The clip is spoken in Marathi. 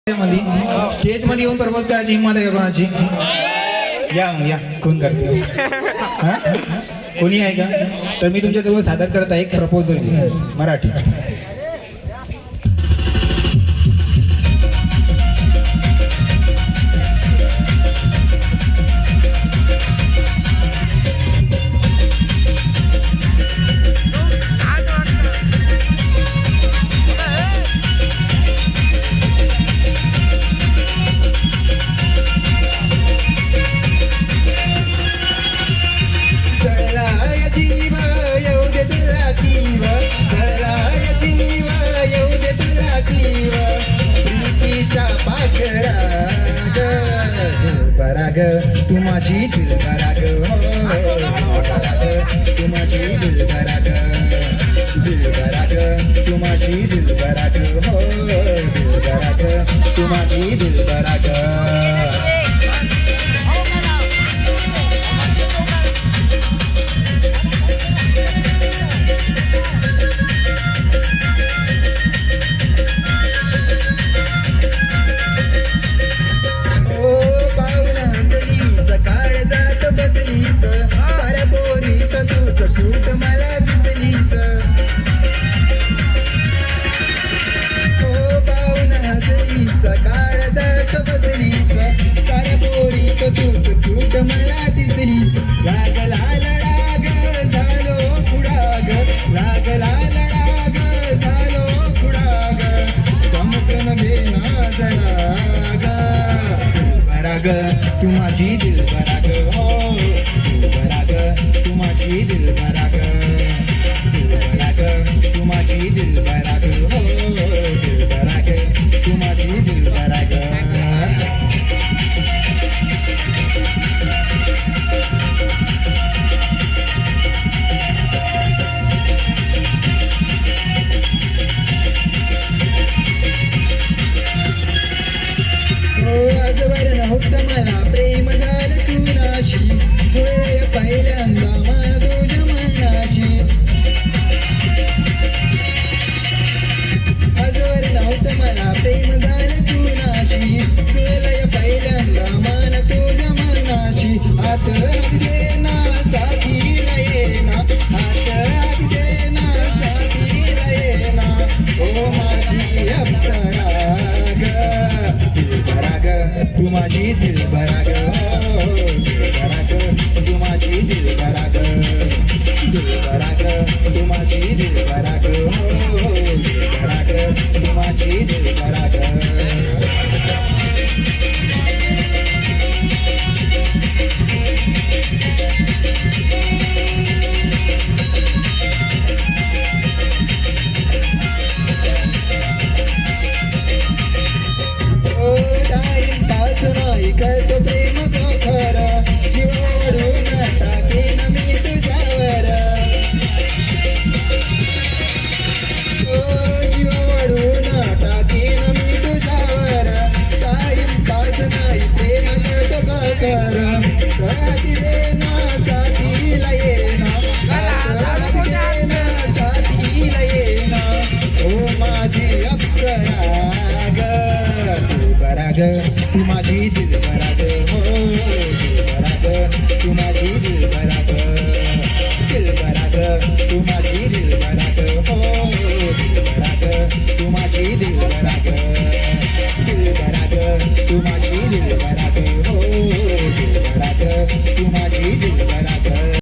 स्टेज मध्ये येऊन प्रपोज करायची हिंमत आहे का कोणाची? या मग या, कोण करते? कोणी आहे का? तर मी तुमच्याजवळ सादर करत आहे एक प्रपोजल मराठी. तू माझी दिलबरा ग, तू माझी दिलबरा ग, दिलबरा ग, तू माझी दिलबरा ग, दिलबरा ग, तू माझी दिलबरा ग. तू माझी दिलबरा ग, दिलबरा ग, तू माझी दिलबरा ग, दिलबरा ग, तू माझी दिलबरा ग, दिलबरा ग, तू माझी दिलबरा ग. मला प्रेम झालं कुणाशी, होय पहिल्यांदा मन तुझ्या मनाची. आजवर नव्हतं मला प्रेम झालं कुणाशी, होय पहिल्यांदा मन तुझ्या मनाची. हात देना साथीला येना, हात देना साथीला येना, ओ माझी अप्सरा ग, दिलबरा ग, तू माझी दिलबरा ग, दिलबरा ग, तू माझी दिलबरा ग, दिलबरा ग, तू माझी दिलबरा ग, दिलबरा ग, तू माझी दिलबरा ग. करतो प्रेम तो खरा, जीवावरून टाकेन मी तुझ्यावर, जीवावरून टाकेन मी तुझ्यावर. टाईम पास नाही प्रेम करतो खरा, साथी देना साथीला येना, देना साथीला येना, ओ माझी अप्सरा ग, दिलबरा ग, तू माझी दिलबरा ग, दिलबरा ग, तू माझी दिलबरा ग, दिलबरा ग, तू माझी दिलबरा ग, दिलबरा ग, तू माझी दिलबरा ग, दिलबरा ग, तू माझी